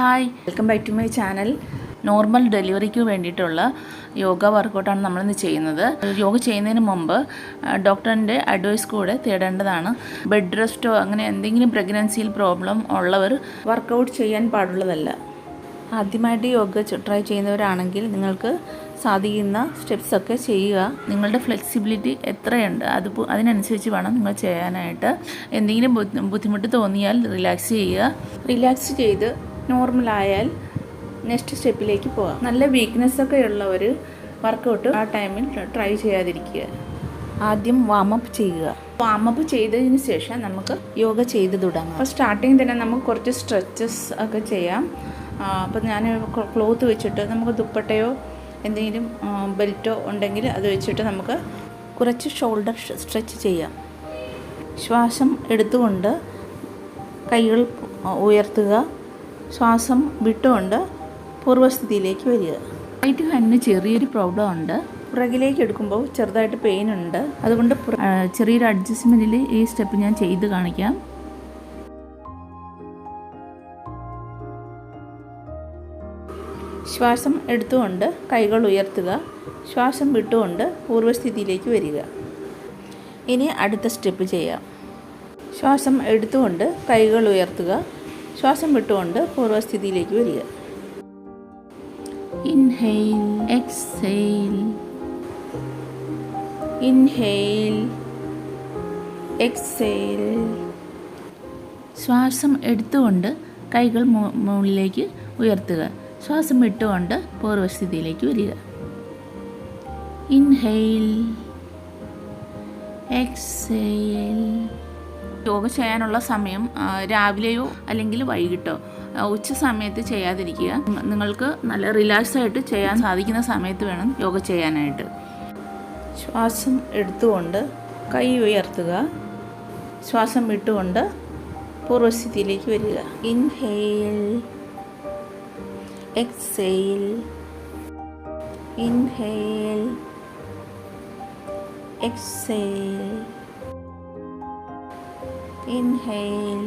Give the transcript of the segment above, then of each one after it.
Hi, welcome back to my channel. Normal ഡെലിവറിക്ക് വേണ്ടിയിട്ടുള്ള യോഗ വർക്കൗട്ടാണ് നമ്മളിന്ന് ചെയ്യുന്നത്. യോഗ ചെയ്യുന്നതിന് മുമ്പ് ഡോക്ടറിൻ്റെ അഡ്വൈസ് കൂടെ തേടേണ്ടതാണ്. ബെഡ് റെസ്റ്റോ അങ്ങനെ എന്തെങ്കിലും പ്രഗ്നൻസിയിൽ പ്രോബ്ലം ഉള്ളവർ വർക്കൗട്ട് ചെയ്യാൻ പാടുള്ളതല്ല. ആദ്യമായിട്ട് യോഗ ട്രൈ ചെയ്യുന്നവരാണെങ്കിൽ നിങ്ങൾക്ക് സാധിക്കുന്ന സ്റ്റെപ്സൊക്കെ ചെയ്യുക. നിങ്ങളുടെ ഫ്ലെക്സിബിലിറ്റി എത്രയുണ്ട് അതിനനുസരിച്ച് വേണം നിങ്ങൾ ചെയ്യാനായിട്ട്. എന്തെങ്കിലും ബുദ്ധിമുട്ട് തോന്നിയാൽ റിലാക്സ് ചെയ്യുക. റിലാക്സ് ചെയ്ത് നോർമലായാൽ നെക്സ്റ്റ് സ്റ്റെപ്പിലേക്ക് പോകാം. നല്ല വീക്ക്നെസ്സൊക്കെ ഉള്ളവർ വർക്കൗട്ട് ആ ടൈമിൽ ട്രൈ ചെയ്യാതിരിക്കുക. ആദ്യം വാമപ്പ് ചെയ്യുക. വാമപ്പ് ചെയ്തതിന് ശേഷം നമുക്ക് യോഗ ചെയ്ത് തുടങ്ങാം. അപ്പോൾ സ്റ്റാർട്ടിങ് തന്നെ നമുക്ക് കുറച്ച് സ്ട്രെച്ചസ് ഒക്കെ ചെയ്യാം. അപ്പോൾ ഞാൻ ക്ലോത്ത് വെച്ചിട്ട് നമുക്ക് ദുപ്പട്ടയോ എന്തെങ്കിലും ബെൽറ്റോ ഉണ്ടെങ്കിൽ അത് വെച്ചിട്ട് നമുക്ക് കുറച്ച് ഷോൾഡർ സ്ട്രെച്ച് ചെയ്യാം. ശ്വാസം എടുത്തുകൊണ്ട് കൈകൾ ഉയർത്തുക. ശ്വാസം വിട്ടുകൊണ്ട് പൂർവ്വസ്ഥിതിയിലേക്ക് വരിക. റൈറ്റ് ഹാൻഡിന് ചെറിയൊരു പ്രോബ്ലം ഉണ്ട്. പുറകിലേക്ക് എടുക്കുമ്പോൾ ചെറുതായിട്ട് പെയിൻ ഉണ്ട്. അതുകൊണ്ട് ചെറിയൊരു അഡ്ജസ്റ്റ്മെൻറ്റിൽ ഈ സ്റ്റെപ്പ് ഞാൻ ചെയ്ത് കാണിക്കാം. ശ്വാസം എടുത്തുകൊണ്ട് കൈകൾ ഉയർത്തുക. ശ്വാസം വിട്ടുകൊണ്ട് പൂർവ്വസ്ഥിതിയിലേക്ക് വരിക. ഇനി അടുത്ത സ്റ്റെപ്പ് ചെയ്യാം. ശ്വാസം എടുത്തുകൊണ്ട് കൈകൾ ഉയർത്തുക. ശ്വാസം വിട്ടുകൊണ്ട് പൂർവ്വസ്ഥിതിയിലേക്ക് വരിക. Inhale, exhale, inhale, exhale. ശ്വാസം എടുത്തുകൊണ്ട് കൈകൾ മുകളിലേക്ക് ഉയർത്തുക. ശ്വാസം വിട്ടുകൊണ്ട് പൂർവ്വസ്ഥിതിയിലേക്ക് വരിക. Inhale, exhale. യോഗ ചെയ്യാനുള്ള സമയം രാവിലെയോ അല്ലെങ്കിൽ വൈകിട്ടോ ഉച്ച സമയത്ത് ചെയ്യാതിരിക്കുക. നിങ്ങൾക്ക് നല്ല റിലാക്സ് ആയിട്ട് ചെയ്യാൻ സാധിക്കുന്ന സമയത്ത് വേണം യോഗ ചെയ്യാനായിട്ട്. ശ്വാസം എടുത്തുകൊണ്ട് കൈ ഉയർത്തുക. ശ്വാസം വിട്ടുകൊണ്ട് പൂർവ്വസ്ഥിതിയിലേക്ക് വരിക. Inhale, exhale, inhale, exhale, inhale,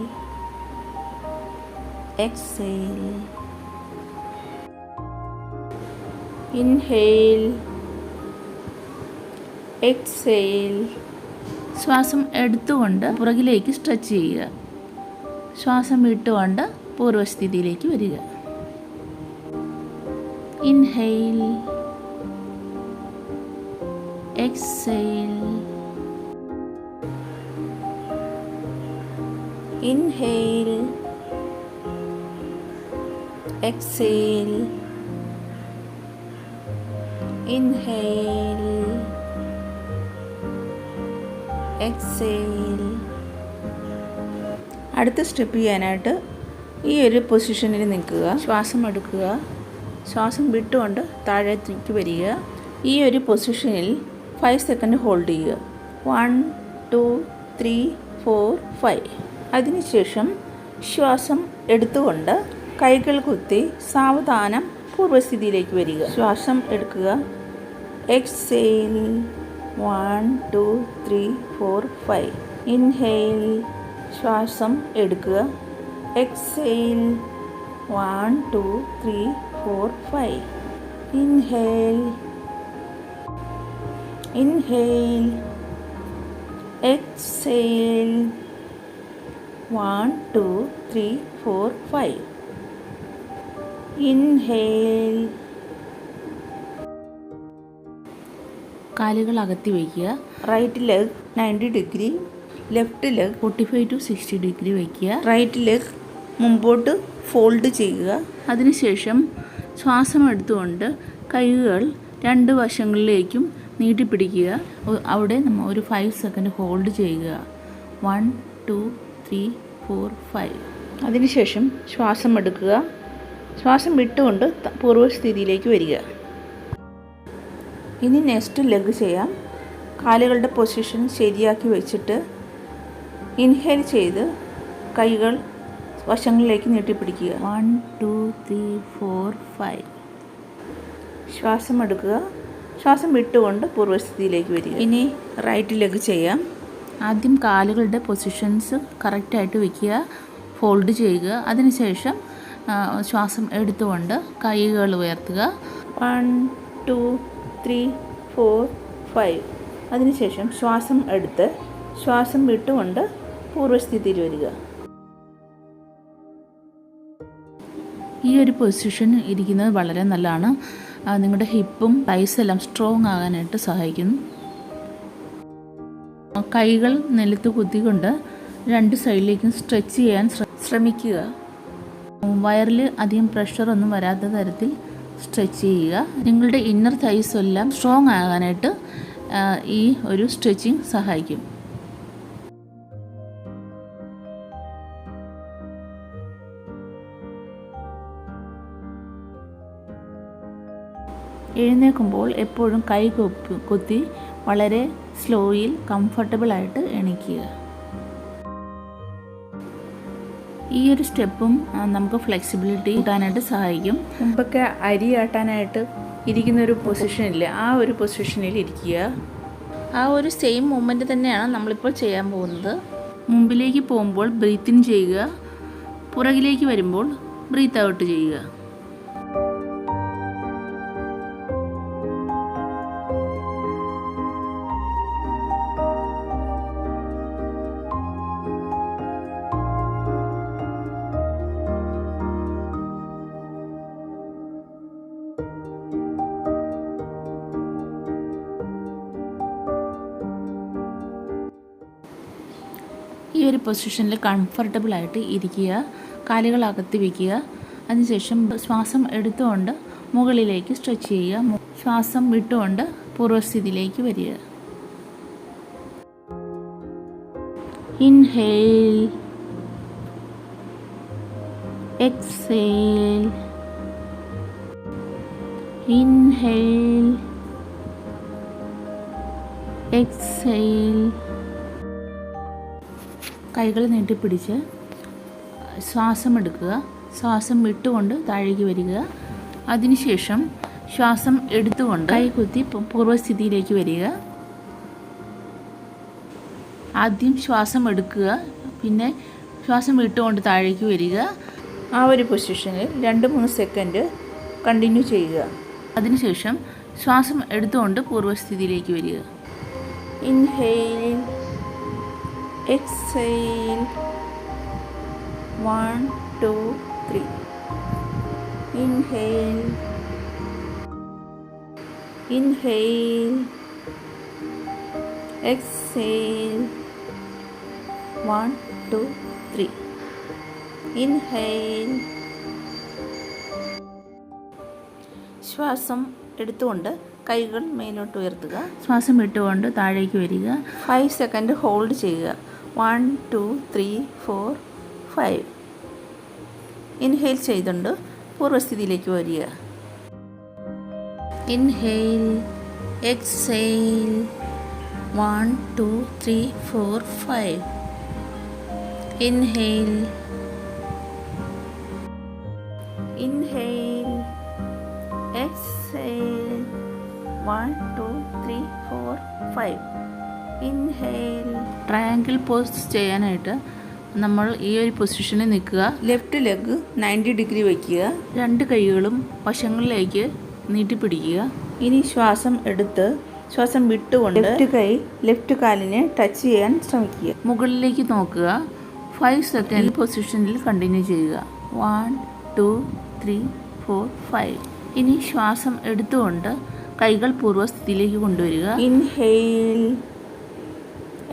exhale, inhale, exhale. ശ്വാസം എടുത്തുകൊണ്ട് പുറകിലേക്ക് സ്ട്രെച്ച് ചെയ്യുക. ശ്വാസം വിട്ടുകൊണ്ട് പൂർവ്വസ്ഥിതിയിലേക്ക് വരിക. Inhale, exhale, inhale, exhale, inhale, exhale. അടുത്ത സ്റ്റെപ്പ് ചെയ്യാനായിട്ട് ഈ ഒരു പൊസിഷനിൽ നിൽക്കുക. ശ്വാസം എടുക്കുക. ശ്വാസം വിട്ടുകൊണ്ട് താഴേക്ക് വരിക. ഈ ഒരു പൊസിഷനിൽ 5 സെക്കൻഡ് ഹോൾഡ് ചെയ്യുക. 1, 2, 3, 4, 5. അതിനുശേഷം ശ്വാസം എടുത്തുകൊണ്ട് കൈകൾ കുത്തി സാവധാനം പൂർവ്വസ്ഥിതിയിലേക്ക് വരിക. ശ്വാസം എടുക്കുക. എക്സ്ഹെയിൽ. 1, 2, 3, 4, 5. ഇൻഹെയിൽ. ശ്വാസം എടുക്കുക. Exhale. 1, 2, 3, 4, 5. Inhale, inhale, exhale. 1, 2, 3, 4, 5. Inhale. കാലുകൾ അകത്തി വയ്ക്കുക. Right leg 90 degree, left leg 45 to 60 degree വയ്ക്കുക. റൈറ്റ് ലെഗ് മുമ്പോട്ട് ഫോൾഡ് ചെയ്യുക. അതിനുശേഷം ശ്വാസം എടുത്തുകൊണ്ട് കൈകൾ 2 വശങ്ങളിലേക്കും നീട്ടിപ്പിടിക്കുക. അവിടെ നമ്മൾ ഒരു 5 സെക്കൻഡ് ഹോൾഡ് ചെയ്യുക. 1, 2, 3, 4, 5. അതിനുശേഷം ശ്വാസം എടുക്കുക. ശ്വാസം വിട്ടുകൊണ്ട് പൂർവ്വസ്ഥിതിയിലേക്ക് വരിക. ഇനി നെക്സ്റ്റ് ലെഗ് ചെയ്യാം. കാലുകളുടെ പൊസിഷൻ ശരിയാക്കി വെച്ചിട്ട് ഇൻഹേൽ ചെയ്ത് കൈകൾ വശങ്ങളിലേക്ക് നീട്ടിപ്പിടിക്കുക. 1, 2, 3, 4, 5. ശ്വാസം എടുക്കുക. ശ്വാസം വിട്ടുകൊണ്ട് പൂർവ്വസ്ഥിതിയിലേക്ക് വരിക. ഇനി റൈറ്റ് ലെഗ് ചെയ്യാം. ആദ്യം കാലുകളുടെ പൊസിഷൻസ് കറക്റ്റായിട്ട് വയ്ക്കുക. ഫോൾഡ് ചെയ്യുക. അതിനുശേഷം ശ്വാസം എടുത്തുകൊണ്ട് കൈകൾ ഉയർത്തുക. 1 2 3 4 5. അതിനുശേഷം ശ്വാസം എടുത്ത് ശ്വാസം വിട്ടുകൊണ്ട് പൂർവ്വസ്ഥിതിയിൽ വരിക. ഈ ഒരു പൊസിഷൻ ഇരിക്കുന്നത് വളരെ നല്ലതാണ്. നിങ്ങളുടെ ഹിപ്പും തൈസ് എല്ലാം സ്ട്രോങ് ആകാനായിട്ട് സഹായിക്കുന്നു. കൈകൾ നിലത്ത് കുത്തിക്കൊണ്ട് 2 സൈഡിലേക്കും സ്ട്രെച്ച് ചെയ്യാൻ ശ്രമിക്കുക. വയറിൽ അധികം പ്രഷറൊന്നും വരാത്ത തരത്തിൽ സ്ട്രെച്ച് ചെയ്യുക. നിങ്ങളുടെ ഇന്നർ തൈസ് എല്ലാം സ്ട്രോങ് ആകാനായിട്ട് ഈ ഒരു സ്ട്രെച്ചിങ് സഹായിക്കും. എഴുന്നേൽക്കുമ്പോൾ എപ്പോഴും കൈ കുത്തി വളരെ സ്ലോയിൽ കംഫർട്ടബിളായിട്ട് എണീക്കുക. ഈ ഒരു സ്റ്റെപ്പും നമുക്ക് ഫ്ലെക്സിബിലിറ്റി കൂട്ടാനായിട്ട് സഹായിക്കും. മുമ്പൊക്കെ അരി ആട്ടാനായിട്ട് ഇരിക്കുന്നൊരു പൊസിഷനില്ലേ, ആ ഒരു പൊസിഷനിൽ ഇരിക്കുക. ആ ഒരു സെയിം മൂവ്മെൻറ്റ് തന്നെയാണ് നമ്മളിപ്പോൾ ചെയ്യാൻ പോകുന്നത്. മുമ്പിലേക്ക് പോകുമ്പോൾ ബ്രീത്ത് ഇൻ ചെയ്യുക, പുറകിലേക്ക് വരുമ്പോൾ ബ്രീത്ത് ഔട്ട് ചെയ്യുക. ഈ ഒരു പൊസിഷനിൽ കംഫർട്ടബിളായിട്ട് ഇരിക്കുക. കാലുകൾ അകത്തി വയ്ക്കുക. അതിനുശേഷം ശ്വാസം എടുത്തുകൊണ്ട് മുകളിലേക്ക് സ്ട്രെച്ച് ചെയ്യുക. ശ്വാസം വിട്ടുകൊണ്ട് പൂർവ്വസ്ഥിതിയിലേക്ക് വരിക. Inhale, exhale, inhale, exhale. കൈകൾ നീട്ടിപ്പിടിച്ച് ശ്വാസം എടുക്കുക. ശ്വാസം വിട്ടുകൊണ്ട് താഴേക്ക് വരിക. അതിനുശേഷം ശ്വാസം എടുത്തുകൊണ്ട് കൈ കുത്തി പൂർവ്വസ്ഥിതിയിലേക്ക് വരിക. ആദ്യം ശ്വാസം എടുക്കുക, പിന്നെ ശ്വാസം വിട്ടുകൊണ്ട് താഴേക്ക് വരിക. ആ ഒരു പൊസിഷനിൽ 2-3 സെക്കൻഡ് കണ്ടിന്യൂ ചെയ്യുക. അതിനുശേഷം ശ്വാസം എടുത്തുകൊണ്ട് പൂർവ്വസ്ഥിതിയിലേക്ക് വരിക. Inhale, exhale, 1 2 3. Inhale, inhale, exhale, 1 2 3. Inhale. ശ്വാസം എടുത്തുകൊണ്ട് കൈകൾ മേലോട്ട് ഉയർത്തുക. ശ്വാസം വിട്ടുകൊണ്ട് താഴേക്ക് വരിക. 5 സെക്കൻഡ് ഹോൾഡ് ചെയ്യുക. 1 2 3 4 5. ഇൻഹെയിൽ ചെയ്തുകൊണ്ട് പൂർവ്വസ്ഥിതിയിലേക്ക് വരിക. Inhale, exhale, 1 2 3 4 5. Inhale, inhale, exhale, 1 2 3 4 5. Inhale. Triangle pose ചെയ്യാനായിട്ട് നമ്മൾ ഈ ഒരു പൊസിഷനിൽ നിൽക്കുക. ലെഫ്റ്റ് ലെഗ് 90 ഡിഗ്രി വയ്ക്കുക. 2 കൈകളും വശങ്ങളിലേക്ക് നീട്ടിപ്പിടിക്കുക. ഇനി ശ്വാസം എടുത്ത് ശ്വാസം വിട്ടുകൊണ്ട് ലെഫ്റ്റ് കൈ ലെഫ്റ്റ് കാലിനെ ടച്ച് ചെയ്യാൻ ശ്രമിക്കുക. മുകളിലേക്ക് നോക്കുക. 5 സെക്കൻഡ് പൊസിഷനിൽ കണ്ടിന്യൂ ചെയ്യുക. 1 2 3 4 5. ഇനി ശ്വാസം എടുത്തുകൊണ്ട് കൈകൾ പൂർവ്വസ്ഥിതിയിലേക്ക് കൊണ്ടുവരിക. Inhale,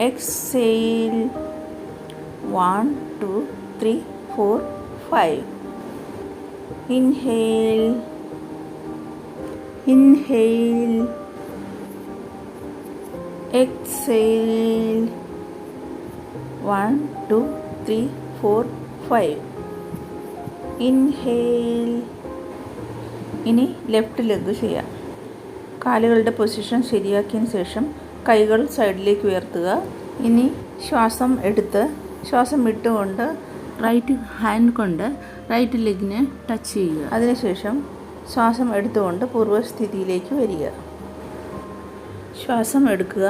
exhale, 1 2 3 4 5. Inhale, inhale, exhale, 1 2 3 4 5. Inhale. ഇനി ലെഫ്റ്റ് ലെഗ് ചെയ്യാം. കാലുകളുടെ പൊസിഷൻ ശരിയാക്കിയതിന് ശേഷം കൈകൾ സൈഡിലേക്ക് ഉയർത്തുക. ഇനി ശ്വാസം എടുത്ത് ശ്വാസം വിട്ടുകൊണ്ട് റൈറ്റ് ഹാൻഡ് കൊണ്ട് റൈറ്റ് ലെഗിനെ ടച്ച് ചെയ്യുക. അതിനുശേഷം ശ്വാസം എടുത്തുകൊണ്ട് പൂർവ്വസ്ഥിതിയിലേക്ക് വരിക. ശ്വാസം എടുക്കുക.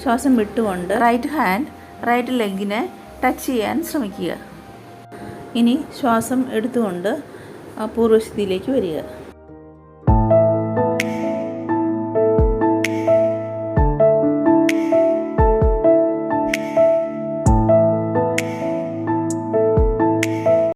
ശ്വാസം വിട്ടുകൊണ്ട് റൈറ്റ് ഹാൻഡ് റൈറ്റ് ലെഗിനെ ടച്ച് ചെയ്യാൻ ശ്രമിക്കുക. ഇനി ശ്വാസം എടുത്തുകൊണ്ട് പൂർവ്വസ്ഥിതിയിലേക്ക് വരിക.